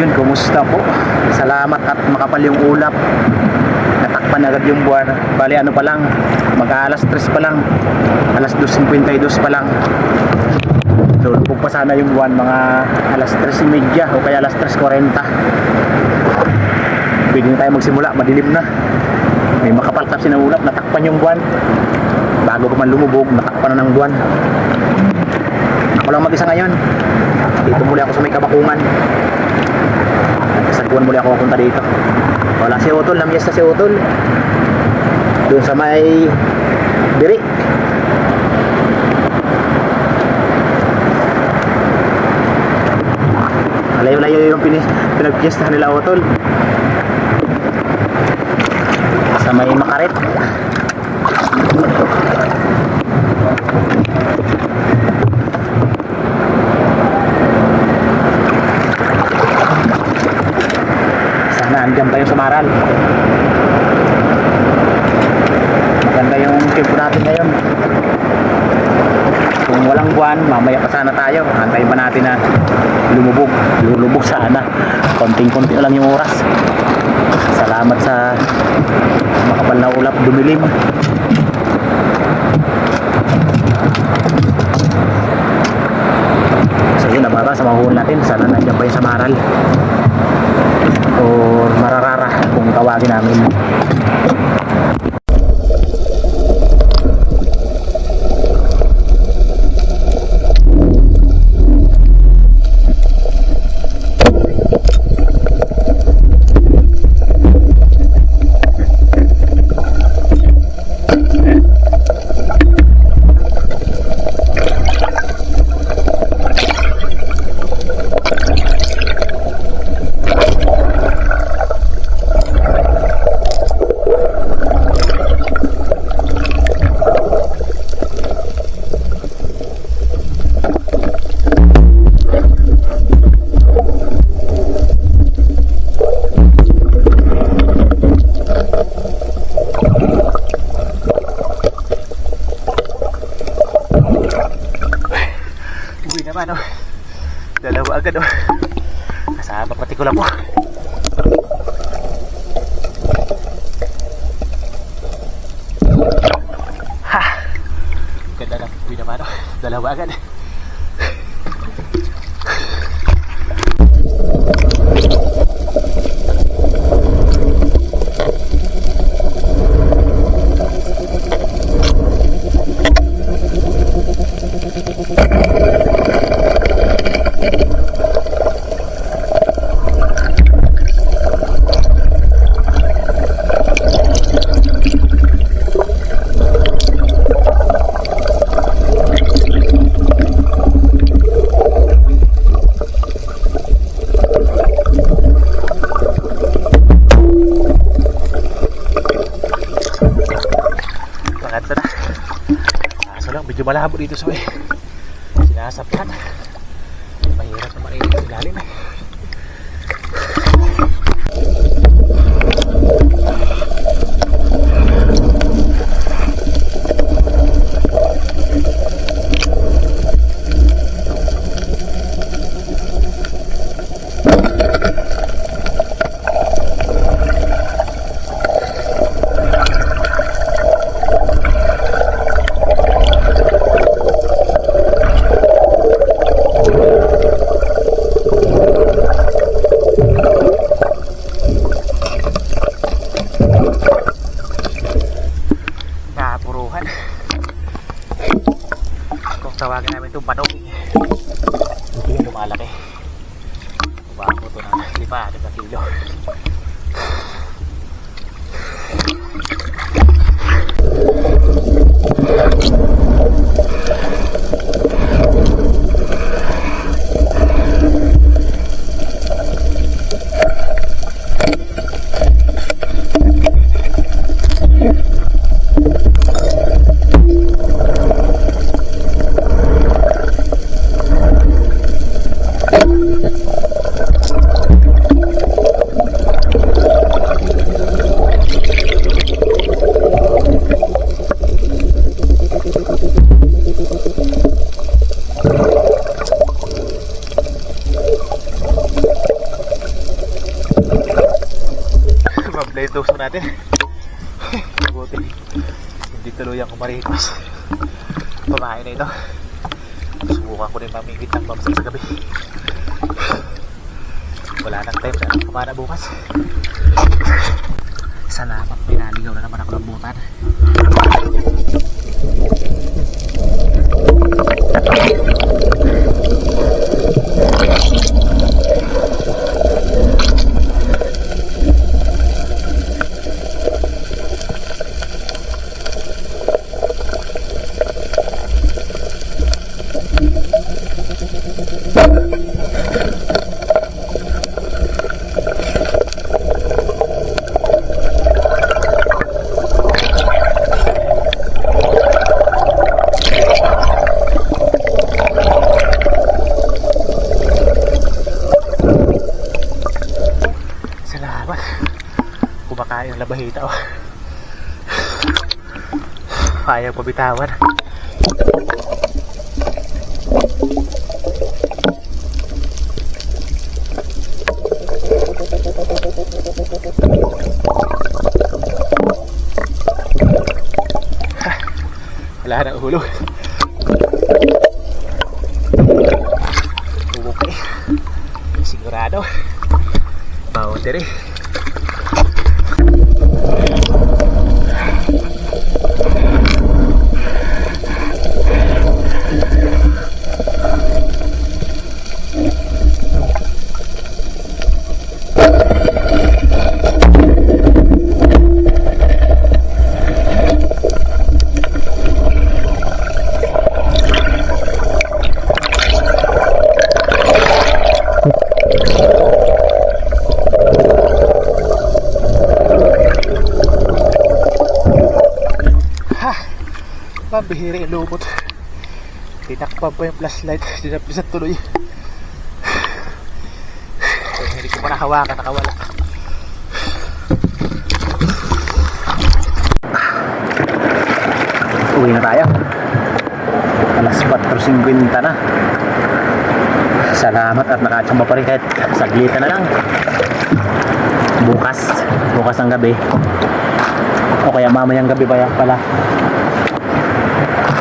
Ayun, kumusta po? Salamat at makapal yung ulap. Natakpan agad yung buwan. Bali ano pa lang, mag-alas 3 pa lang, alas 2:52 pa lang. Lulubog pa sana yung buwan mga alas 3:30 o kaya alas 3:40. Pwede na tayo magsimula, madilim na. May makapal kasi na ulap, natakpan yung buwan. Bago pa man lumubog, natakpan na ng buwan. Ako lang mag-isa ngayon. Dito muli ako sa may Kabakungan. Nagkasagpuan muli ako papunta dito. Wala si Utol, namiyas na si Utol. Doon sa may Diri. Malayo-layo yung pinagpiestahan nila Utol. Sa may Makaret. Andyan tayo sa Maral. Maganda yung tempo natin ngayon. Kung walang buwan, mamaya pa sana tayo. Antayin pa natin na lumubog. Lulubog sana. Konting-konti lang yung oras. Salamat sa makapal na ulap, dumilim. So yun, nababa sa mahuli natin. Sana nandiyan pa yung sa Maral o Mararara kung tawagin namin. Naman oh. Dalawa agad oh. Kasama pati ko lang po. Ha. Ganda na uwi naman oh. Dalawa agad. Medyo malabo dito sa may sinasapyan. Mahirap na makinig sa ilalim eh. Tawagin namin itong panog. Hindi yung lumalaki. Baka po ito na 5 kilo. natin. Buti. Hindi tuluyan ko maritos. Pamahay na ito. Subukan ko rin mamingit ng bamsal sa gabi. Wala nang time na kumana bukas. Salamat, pinaligaw na naman ako ng butan. Kumakain ng labahita oh. Ayaw pabitawan. Wala na ulo. Okay. Sigurado. Boundary. Pambihira yung lubot. Tinakpan pa yung flashlight. Dinaplisan tuloy. Hindi ko pa nakawakan, nakawala. Uwi na tayo. Alas 4:50 na. Salamat at nakachamba pa rin kahit saglitan na lang. Bukas ng gabi o kaya mamayang gabi pa pala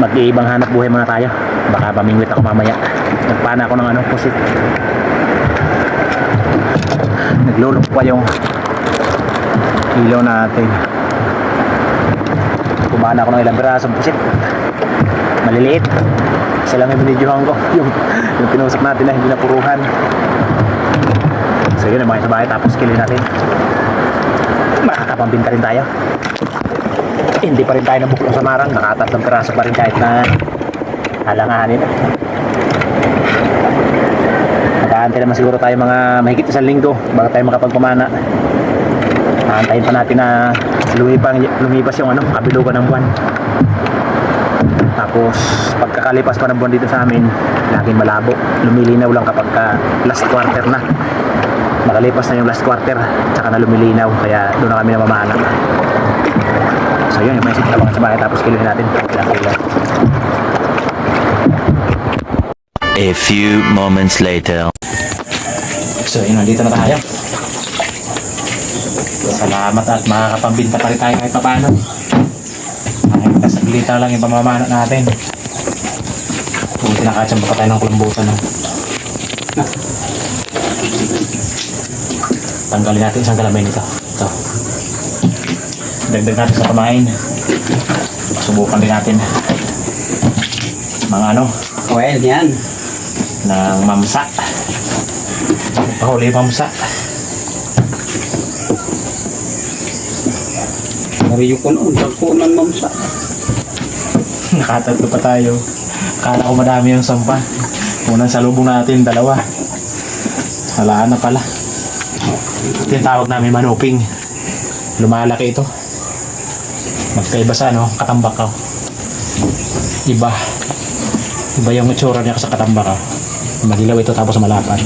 mag-iibang hanap buhay mga tayo. Baka pamingwit ako mamaya. Nagpana ako ng pusit. Naglulok pa yung ilaw natin. Kumana ako ng ilang pirasong pusit. Maliliit. Isa lang yung binidyohan ko. Yung pinusok natin na hindi napuruhan. So yun, mga sa bahay. Tapos kilin natin. Makakapambinta rin tayo. Hindi pa rin tayo nabuklong sa marang. Nakatatlong piraso pa rin kahit na halanganin. Nakaantay naman siguro tayo mga mahigit isang linggo bago tayo makapagpamana. Aantayin pa natin na lumipas yung kabilugan ng buwan. Tapos pagkakalipas pa ng buwan dito sa amin, laging malabo. Lumilinaw lang kapag last quarter na. Nakalipas na yung last quarter, tsaka na lumilinaw. Kaya doon na kami namamana. So yun, yung message na mga sa bahay. Tapos kiluhin natin. A few moments later. So yun, nandito na tayo. Salamat at makakapambinta pa rin tayo kahit pa paano. Saglita lang yung pamamana natin. Buti nakachamba pa tayo ng kulambutan. Tanggalin natin isang galamay nito. Ito. Dagdag natin sa pamain. Subukan din natin mga oil yan ng mamsa. Pahuli yung mamsa. nariyo ko noon pagkunan mamsa. Nakatatlo pa tayo. Kala ko madami yung sampa. Unang salubong natin, 2. Wala na pala. Ito yung tawag namin manuping. Lumalaki ito. Magkaiba sa katambakaw. Iba yung itsura niya sa katambakaw. Madilaw ito tapos malapad.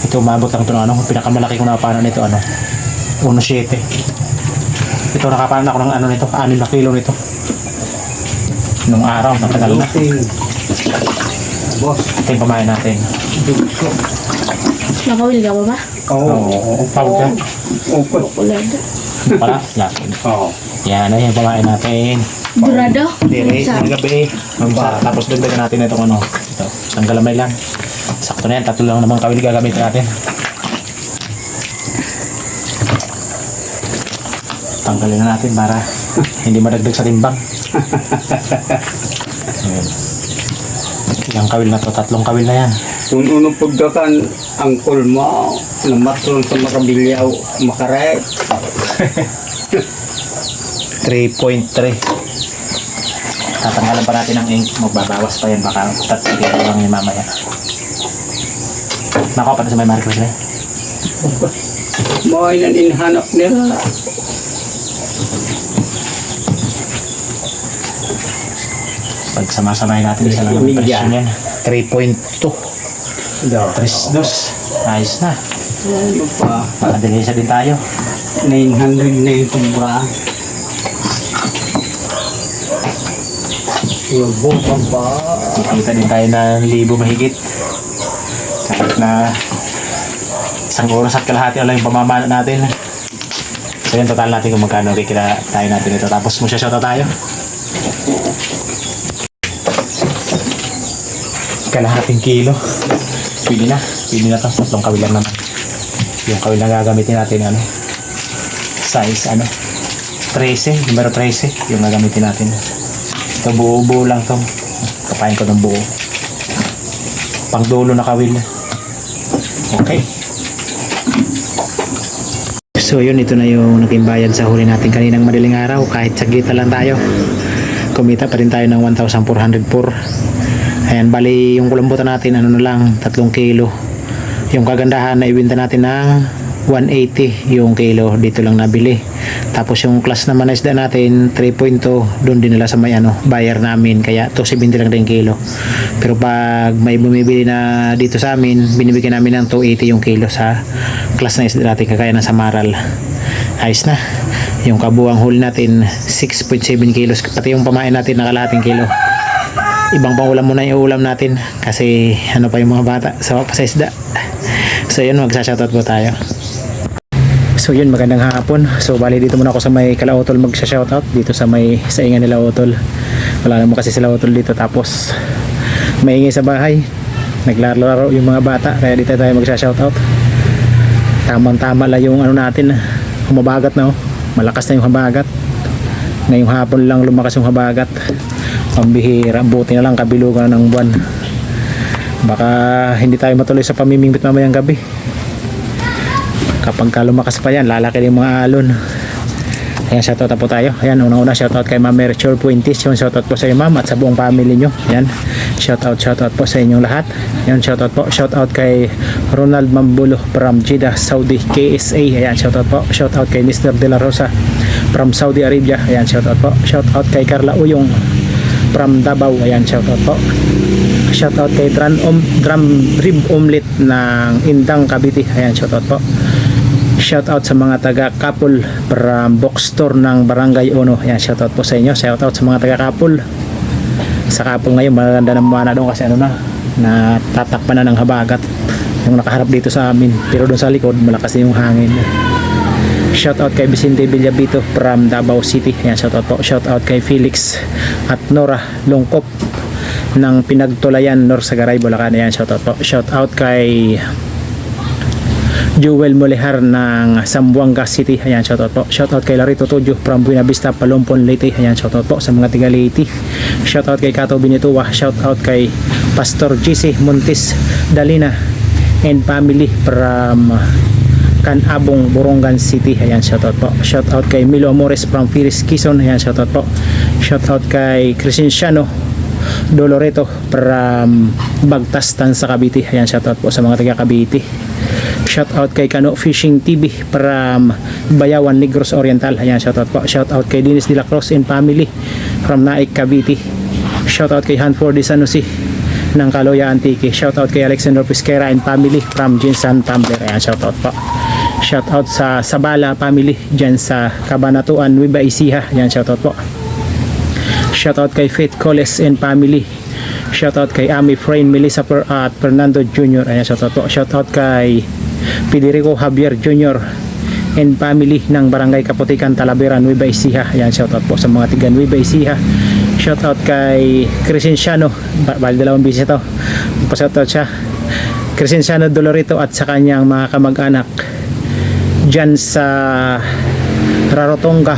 Ito umabot lang ito ng pinakamalaki kong napanan nito 1.7. Ito nakapanan ako ng nito 6 na kilo nito. Nung araw natagal na. Boss, Ito yung pamain natin. Nakawil ka ba ba? oo, Pawag ka. opo. Kulad. Pala, yakin. Oo. Yan, ay yung pamain natin. Dorado? Dire, Sa- ng gabi. Tapos dagdagan natin itong ano. Ito, isang galamay lang. Sakto na yan, tatlo lang naman kawil gagamitin natin. Tanggalin na natin para hindi madagdag sa timbang. Ayan. Yung kawil na to, tatlong kawil na yan. Kung unong pagdakan, ang kulma, na matron sa makabilyaw, makarek. 3.3. Tatanggalan pa natin ang ink. Magbabawas pa yan. Baka tatigil lang yung mamaya. Nako pa na sa may marker na. Mga ilan inhanap nila. Pag samasamahin natin isa lang ang presyo niyan. 3.2. 3.2. Ayos na. Ano pa? Pakadalisa din tayo. 900 na yung tumbra. Labo pa ba? Kikita din tayo ng 1,000 mahigit. Kahit na isang oras at kalahati lang yung pamamana natin. So yun, total natin kung magkano kikita tayo natin ito. Tapos mo siya shoutout tayo. Kalahating kilo. Pwede na. Pwede na to. Tatlong kawil lang naman. Yung kawil na gagamitin natin ano. Size ano. 13. Numero 13. Yung gagamitin natin. Ito buo-buo lang to. Kapain ko ng buo. Pangdulo na kawil. Okay. So yun, ito na yung naging bayad sa huli natin kaninang madaling araw. Kahit saglit lang tayo, kumita pa rin tayo ng 1,404. Ayan, bali yung kulambutan natin ano na lang, 3 kilo. Yung kagandahan na ibenta natin ng 180 yung kilo, dito lang nabili. Tapos yung class naman na isda natin 3.2, doon din nila sa may ano, buyer namin, kaya 270 lang din kilo. Pero pag may bumibili na dito sa amin, binibigyan namin ng 280 yung kilo sa class na isda natin, kagaya ng Samaral. Ayos na. Yung kabuang huli natin 6.7 kilos, pati yung pamain natin na kalahating kilo. Ibang pangulam muna yung ulam natin kasi ano pa yung mga bata sa isda. So yun, magsashoutout po tayo. So yun, magandang hapon. So bali dito muna ako sa may Kalaotol magsha-shoutout dito sa may saingan nila Otol. Wala naman kasi sila Otol dito, tapos maingay sa bahay. Naglalaro yung mga bata, kaya dito tayo magsha-shoutout. Tamang-tama lang yung ano natin, humabagat na oh. Malakas na yung habagat. Ngayong hapon lang lumakas yung habagat. Pambihira, buti na lang kabilugan ng buwan. Baka hindi tayo matuloy sa pamimingwit mamayang gabi. Kapag lumakas pa yan, lalaki din yung mga alon. Ayan, shoutout na po tayo. Ayan, unang-una shoutout kay Ma'am Merchor Puentes. Yung shoutout po sa iyo ma'am at sa buong family nyo. Ayan, shoutout po sa inyong lahat. Ayan, shoutout kay Ronald Mambulo from Jeddah, Saudi, KSA. Ayan, shoutout kay Mr. De La Rosa from Saudi Arabia. Ayan, shoutout kay Carla Uyong from Davao. Ayan, shoutout po. Shoutout kay Drum Rib Omelet ng Indang Cavite. Ayan, shoutout po. Shoutout sa mga taga Kapul from Bookstore ng Barangay Uno. Ayan, shoutout po sa inyo. Shoutout sa mga taga Kapul. Sa Kapul ngayon, maganda ng mana doon kasi ano na tatakpan na ng habagat yung nakaharap dito sa amin. Pero doon sa likod, malakas din yung hangin. Shoutout kay Vicente Villabito from Davao City. Ayan, shoutout po. Shoutout kay Felix at Nora Longkop ng Pinagtulayan, Norsagaray, Bulacan. Ayan, shoutout po. Shoutout kay Jewel Molehar ng Zamboanga City. Ayan, shoutout po. Shoutout kay Larito Tudio from Buena Vista, Palumpon, Leyte. Ayan, shoutout po sa mga tiga Leyte. Shoutout kay Kato Binituwa. Shoutout kay Pastor JC Montes Dalina and family from Canabong, Borongan City. Ayan, shoutout po. Shoutout kay Milo Amores from Firis, Quezon. Ayan, shoutout po. Shoutout kay Crescenciano Doloreto from Bagtas, Tansa, Cavite. Ayan, shoutout po sa mga taga Cavite. Shoutout kay Kano Fishing TV from Bayawan, Negros Oriental. Ayan, shoutout po. Shoutout kay Dennis de la Cruz and family from Naik, Cavite. Shoutout kay Hanford de San Jose ng Kaloya Antique. Shoutout kay Alexander Pisquera and family from Jinsan, Tumbler. Ayan, shoutout po. Shoutout sa Sabala family dyan sa Cabanatuan, Nueva Ecija. Ayan, shoutout po. Shoutout kay Faith Coles and family. Shoutout kay Ami Frain, Melissa at Fernando Jr. Ayan, shoutout po. Shoutout kay Federico Javier Jr. and family ng Barangay Kaputikan, Talavera, Nueva Ecija. Ayan, shoutout po sa mga tiga Nueva Ecija. Shoutout kay Crescenciano, bali dalawang busy ito, pa-shoutout siya, Crescenciano Dolorito at sa kanyang mga kamag-anak dyan sa Rarotonga,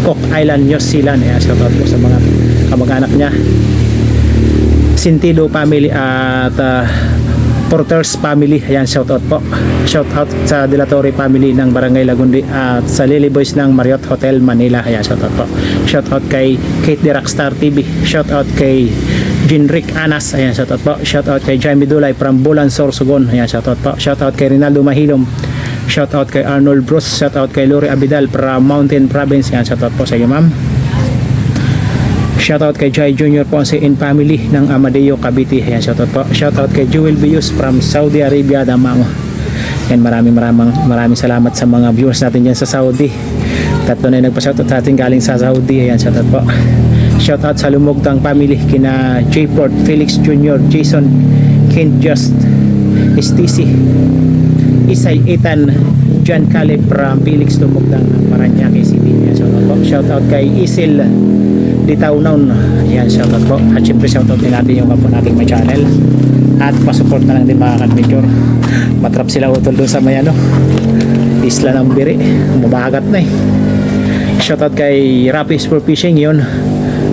Cook Island, New Zealand. Ayan, shoutout po sa mga kamag-anak niya, Sintido family at Porters family. Ayan, shoutout po. Shoutout sa Dilatory family ng Barangay Lagundi at sa Lily Boys ng Marriott Hotel Manila. Ayan, shoutout po. Shoutout kay Kate the Rockstar TV. Shoutout kay Jinrick Anas. Ayan, shoutout po. Shoutout kay Jaime Dulay from Bulan, Sorsogon. Ayan, shoutout po. Shoutout kay Rinaldo Mahilom. Shoutout kay Arnold Bruce. Shoutout kay Lori Abidal from Mountain Province. Ayan, shoutout po sa iyo, ma'am. Shoutout kay Jai Junior Ponce and family ng Amadeo, Cavite. Ayan, shoutout po. Shoutout kay Jewel Bius from Saudi Arabia, Damao. And maraming salamat sa mga viewers natin dyan sa Saudi. Tatlo na nagpa-shoutout sa atin galing sa Saudi. Ayan, shoutout po. Shoutout sa Lumugtang family kina J. Port, Felix Junior, Jason, Kent Just, STC, Isay Ethan, John Caleb from Felix Lumugtang ng Paranaque City. Ayan, shoutout po. Shoutout kay Isil Ditaw Noon. Ayan, shoutout po. At syempre shoutout din natin yung kapo nating may channel. At pasupport na lang din mga ka-adventure. Matrap sila utol dun sa may isla ng Biri. Mabahagat na eh. Shoutout kay Rapis for Fishing yun.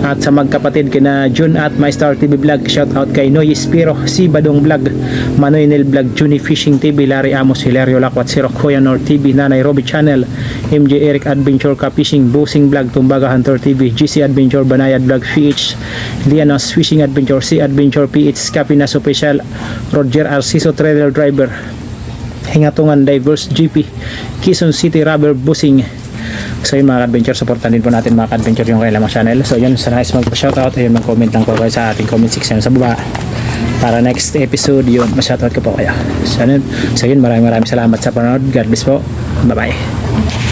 At sa magkapatid kina June at My Star TV Vlog. Shoutout kay Noy Espiro, Si Badong Vlog, Manoy Nel Vlog, Juni Fishing TV, Larry Amos, Hilario Lakwat, Sirok Kuya Nor TV, Nanay Robbie Channel, MJ Eric Adventure Ka Fishing, Busing Vlog, Tumbaga Hunter TV, GC Adventure, Banayad Vlog, PH, Lianos Fishing Adventure, C Adventure PH, Capinas Official, Roger Arciso Trailer Driver, Hingatungan Diverse GP, Quezon City Rubber Busing. So yun mga adventure, supportan din po natin mga adventure yung kailang channel. So yun, sa nice mag-shoutout, ayun, mag-comment lang po kayo sa ating comment section sa baba para next episode yun, ma-shoutout ko po kayo. So yun, maraming salamat sa panonood. God bless po. Bye bye.